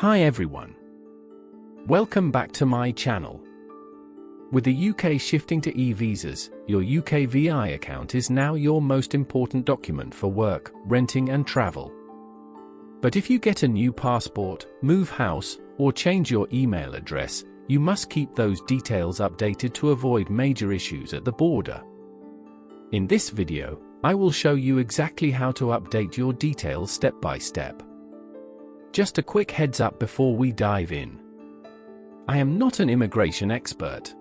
Hi everyone. Welcome back to my channel. With the UK shifting to e-visas, your UKVI account is now your most important document for work, renting and travel. But if you get a new passport, move house, or change your email address, you must keep those details updated to avoid major issues at the border. In this video, I will show you exactly how to update your details step by step. Just a quick heads up before we dive in. I am not an immigration expert.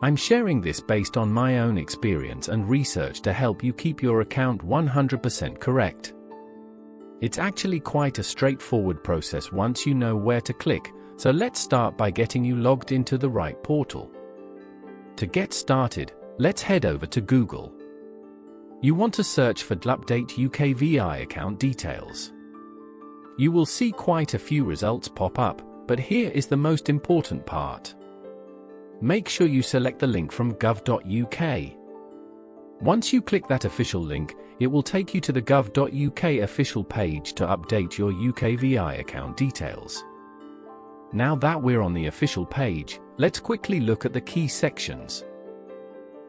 I'm sharing this based on my own experience and research to help you keep your account 100% correct. It's actually quite a straightforward process once you know where to click, so let's start by getting you logged into the right portal. To get started, let's head over to Google. You want to search for Update UKVI account details. You will see quite a few results pop up, but here is the most important part. Make sure you select the link from gov.uk. Once you click that official link, it will take you to the gov.uk official page to update your UKVI account details. Now that we're on the official page, let's quickly look at the key sections.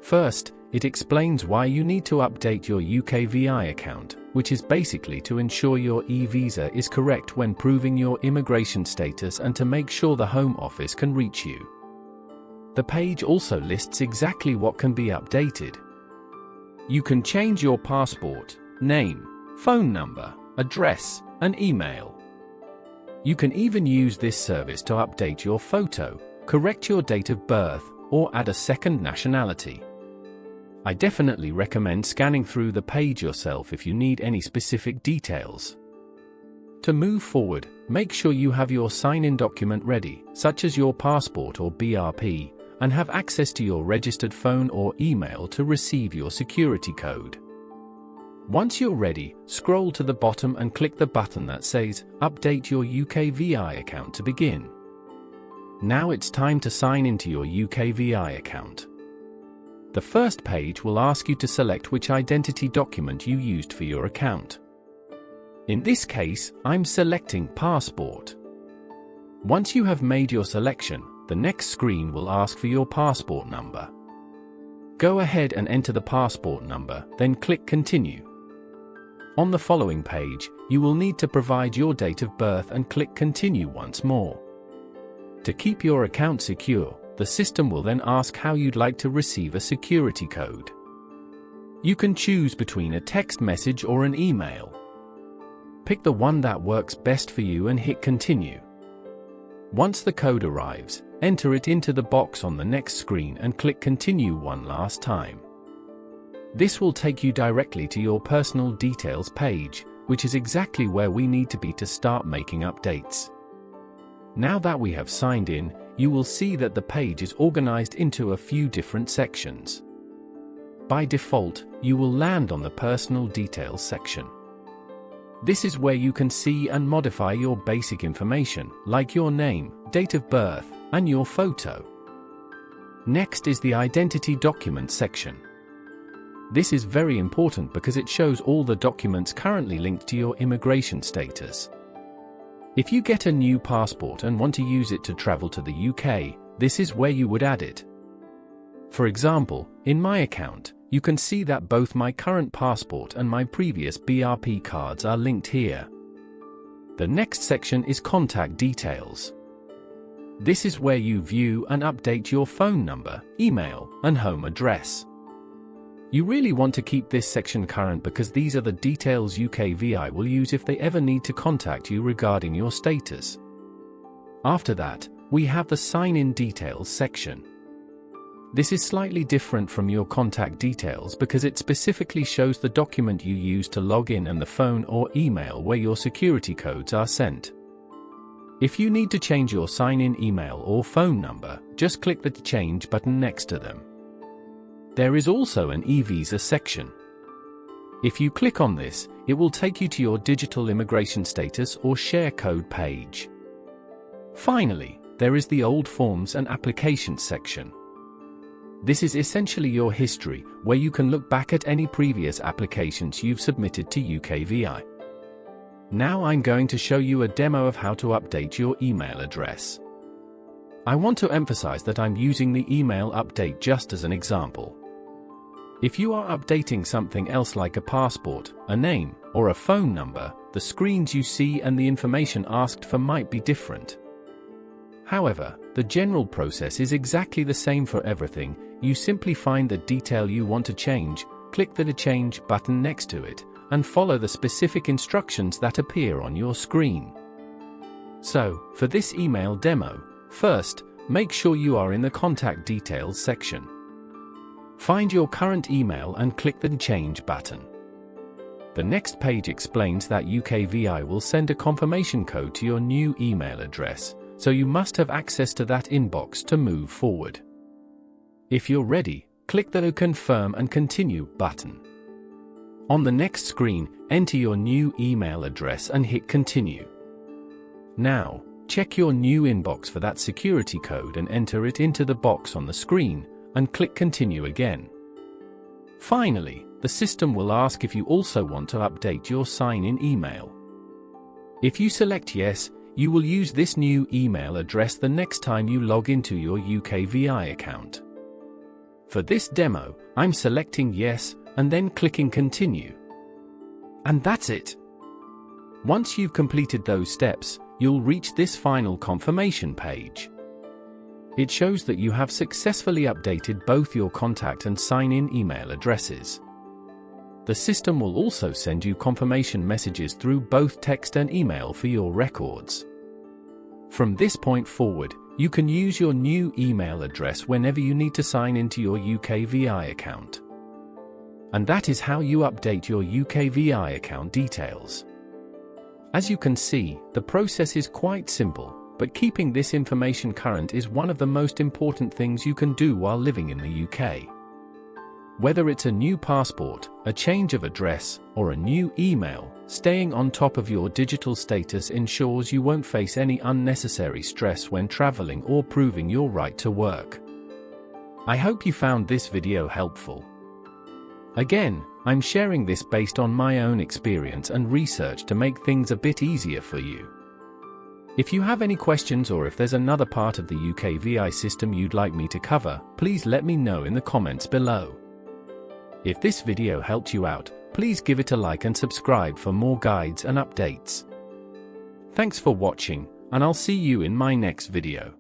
First, it explains why you need to update your UKVI account, which is basically to ensure your e-visa is correct when proving your immigration status and to make sure the Home Office can reach you. The page also lists exactly what can be updated. You can change your passport, name, phone number, address, and email. You can even use this service to update your photo, correct your date of birth, or add a second nationality. I definitely recommend scanning through the page yourself if you need any specific details. To move forward, make sure you have your sign-in document ready, such as your passport or BRP, and have access to your registered phone or email to receive your security code. Once you're ready, scroll to the bottom and click the button that says, Update your UKVI account to begin. Now it's time to sign into your UKVI account. The first page will ask you to select which identity document you used for your account. In this case, I'm selecting passport. Once you have made your selection, the next screen will ask for your passport number. Go ahead and enter the passport number, then click Continue. On the following page, you will need to provide your date of birth and click Continue once more. To keep your account secure, the system will then ask how you'd like to receive a security code. You can choose between a text message or an email. Pick the one that works best for you and hit Continue. Once the code arrives, enter it into the box on the next screen and click Continue one last time. This will take you directly to your personal details page, which is exactly where we need to be to start making updates. Now that we have signed in, you will see that the page is organized into a few different sections. By default, you will land on the Personal Details section. This is where you can see and modify your basic information, like your name, date of birth, and your photo. Next is the Identity Documents section. This is very important because it shows all the documents currently linked to your immigration status. If you get a new passport and want to use it to travel to the UK, this is where you would add it. For example, in my account, you can see that both my current passport and my previous BRP cards are linked here. The next section is Contact Details. This is where you view and update your phone number, email, and home address. You really want to keep this section current because these are the details UKVI will use if they ever need to contact you regarding your status. After that, we have the Sign-in Details section. This is slightly different from your contact details because it specifically shows the document you use to log in and the phone or email where your security codes are sent. If you need to change your sign-in email or phone number, just click the Change button next to them. There is also an e-visa section. If you click on this, it will take you to your digital immigration status or share code page. Finally, there is the Old Forms and Applications section. This is essentially your history, where you can look back at any previous applications you've submitted to UKVI. Now I'm going to show you a demo of how to update your email address. I want to emphasize that I'm using the email update just as an example. If you are updating something else like a passport, a name, or a phone number, the screens you see and the information asked for might be different. However, the general process is exactly the same for everything. You simply find the detail you want to change, click the Change button next to it, and follow the specific instructions that appear on your screen. So, for this email demo, first, make sure you are in the Contact Details section. Find your current email and click the Change button. The next page explains that UKVI will send a confirmation code to your new email address, so you must have access to that inbox to move forward. If you're ready, click the Confirm and Continue button. On the next screen, enter your new email address and hit Continue. Now, check your new inbox for that security code and enter it into the box on the screen, and click Continue again. Finally, the system will ask if you also want to update your sign-in email. If you select Yes, you will use this new email address the next time you log into your UKVI account. For this demo, I'm selecting Yes, and then clicking Continue. And that's it. Once you've completed those steps, you'll reach this final confirmation page. It shows that you have successfully updated both your contact and sign-in email addresses. The system will also send you confirmation messages through both text and email for your records. From this point forward, you can use your new email address whenever you need to sign into your UKVI account. And that is how you update your UKVI account details. As you can see, the process is quite simple, but keeping this information current is one of the most important things you can do while living in the UK. Whether it's a new passport, a change of address, or a new email, staying on top of your digital status ensures you won't face any unnecessary stress when traveling or proving your right to work. I hope you found this video helpful. Again, I'm sharing this based on my own experience and research to make things a bit easier for you. If you have any questions or if there's another part of the UKVI system you'd like me to cover, please let me know in the comments below. If this video helped you out, please give it a like and subscribe for more guides and updates. Thanks for watching, and I'll see you in my next video.